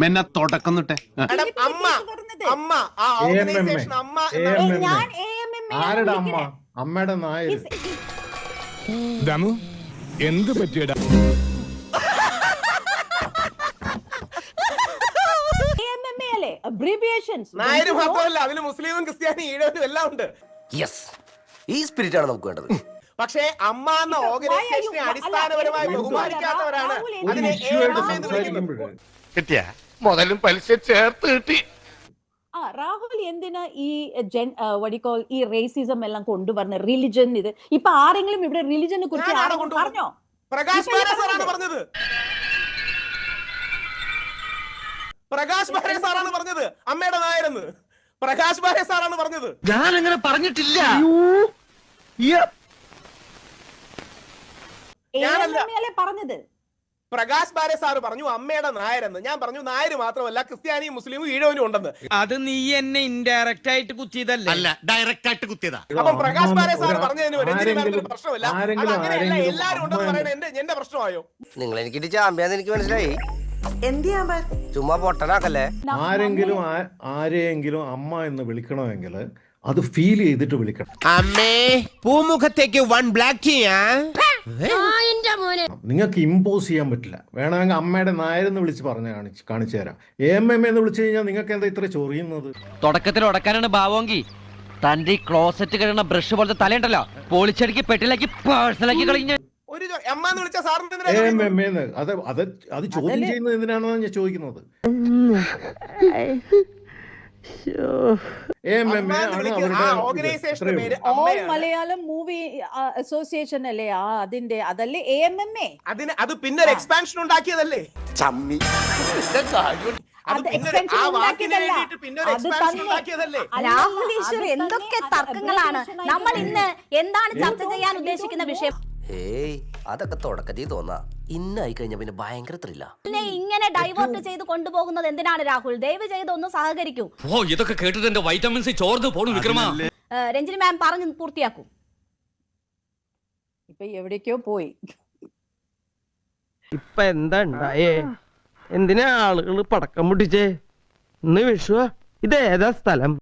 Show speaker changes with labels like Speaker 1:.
Speaker 1: മെന്നെ തുടക്കുന്നിട്ടെ
Speaker 2: ആരുടെ അമ്മ? അമ്മയുടെ നായര്.
Speaker 3: ദമു എന്ത് പറ്റിയടാ?
Speaker 4: നായര് മാത്രമല്ല, അതില് മുസ്ലിമും ക്രിസ്ത്യാനി ഈഴവനും എല്ലാം ഉണ്ട്.
Speaker 5: ഈ സ്പിരിറ്റ് ആണ് നമുക്ക് വേണ്ടത്.
Speaker 4: പക്ഷേ അമ്മ എന്ന ഓർഗനൈസേഷനെ അടിസ്ഥാനപരമായി ബഹുമാനിക്കാത്തവരാണ് അതിനെ
Speaker 3: കിട്ടിയ മുതലും പലിശ ചേർത്ത് കിട്ടി.
Speaker 6: രാഹുൽ എന്തിനാ ഈ ഈ റേസിസം എല്ലാം കൊണ്ടുവരുന്ന റിലിജൻ? ഇത് ഇപ്പൊ ആരെങ്കിലും ഇവിടെ റിലിജനെ കുറിച്ച് പറഞ്ഞോ?
Speaker 4: പ്രകാശ് ബാരെ സാറാണ് പറഞ്ഞത്. പ്രകാശ് ബാരെ സാറാണ് പറഞ്ഞത് അമ്മയുടെ നായരെന്ന്. പ്രകാശ് ബാരെ സാറാണ് പറഞ്ഞത്.
Speaker 5: ഞാൻ അങ്ങനെ പറഞ്ഞിട്ടില്ല.
Speaker 6: പറഞ്ഞത്
Speaker 4: പ്രകാശ് ബാരെ സാറ് പറഞ്ഞു അമ്മയുടെ നായരെന്ന്. ഞാൻ പറഞ്ഞു നായര് മാത്രമല്ല ക്രിസ്ത്യാനിയും മുസ്ലിമും ഈഴവനും ഉണ്ടെന്ന്.
Speaker 7: അത് നീ എന്നെ ഇൻഡയറക്റ്റ് ആയിട്ട് കുത്തിയതല്ലേ?
Speaker 1: അല്ല, ഡയറക്റ്റ് ആയിട്ട് കുത്തിയതാ.
Speaker 4: അപ്പം പ്രകാശ് ബാരെ സാർ പറഞ്ഞതിന് പ്രശ്നമില്ല. അങ്ങനെയല്ല, എല്ലാരും ഉണ്ടെന്ന് പറയുന്നത് എന്റെ പ്രശ്നമായോ?
Speaker 5: നിങ്ങൾ എനിക്ക് ചാമ്പ്യാന്ന് എനിക്ക് മനസ്സിലായി. ചുമ്മാ പൊട്ടനാക്കല്ലേ.
Speaker 2: ആരെയെങ്കിലും അമ്മ എന്ന് വിളിക്കണമെങ്കിൽ അത് ഫീൽ ചെയ്തിട്ട് വിളിക്കണം.
Speaker 7: അമ്മേ പൂമുഖത്തേക്ക് 1 ബ്ലാക്ക് ചെയ്യാ.
Speaker 2: നിങ്ങൾക്ക് ഇമ്പോസ് ചെയ്യാൻ പറ്റില്ല. വേണമെങ്കിൽ അമ്മയുടെ നായരെന്ന് വിളിച്ച് കാണിച്ചു തരാം. AMM എന്ന് വിളിച്ചു കഴിഞ്ഞാൽ നിങ്ങൾക്ക് എന്താ ഇത്ര ചൊറിയുന്നത്?
Speaker 8: തുടക്കത്തിൽ ഉടക്കാനാണ് ഭാവമെങ്കിൽ തന്റെ ഈ ക്ലോസറ്റ് കഴിയുന്ന ബ്രഷ് പോലത്തെ തലയുണ്ടല്ലോ, പൊളിച്ചടുക്കി പെട്ടിലാക്കി പേഴ്സണലാക്കി കളിഞ്ഞ
Speaker 4: ഒരു അമ്മ എന്ന് വിളിച്ച സാറിന്
Speaker 2: അത് ചോദ്യം ചെയ്യുന്നത് എന്തിനാണെന്നാണ് ഞാൻ ചോദിക്കുന്നത്.
Speaker 6: മലയാളം മൂവി അസോസിയേഷൻ അല്ലേ അതിന്റെ? അതല്ലേ AMMA?
Speaker 4: അത് പിന്നെ ഒരു എക്സ്പാൻഷൻ ഉണ്ടാക്കിയതല്ലേ?
Speaker 9: രാഹുൽ ഈശ്വർ, എന്തൊക്കെ തർക്കങ്ങളാണ്. നമ്മൾ ഇന്ന് എന്താണ് ചർച്ച ചെയ്യാൻ ഉദ്ദേശിക്കുന്ന വിഷയം?
Speaker 5: അതൊക്കെ തുടക്കത്തിൽ തോന്നാ, ഇന്നായി കഴിഞ്ഞ പിന്നെ ഭയങ്കര ത്രില്ല.
Speaker 9: ഇങ്ങനെ ഡൈവേർട്ട് ചെയ്ത് കൊണ്ടുപോകുന്നത് എന്തിനാണ് രാഹുൽ? ദയവ് ചെയ്ത് ഒന്ന് സഹകരിക്കൂ.
Speaker 8: ഇതൊക്കെ കേട്ടിട്ട് എന്റെ വൈറ്റമിൻസ് ചോർന്ന് പോണു വിക്രമ.
Speaker 9: രഞ്ജിനി മാം പറഞ്ഞു പൂർത്തിയാക്കൂ.
Speaker 6: ഇപ്പൊ എവിടേക്കോ പോയി.
Speaker 7: ഇപ്പൊ എന്താ ഉണ്ടായേ? എന്തിനാ ആളുകൾ പടക്കം പൊട്ടിച്ചേ? ഇന്ന് വിഷുവാ. ഇത് ഏതാ സ്ഥലം?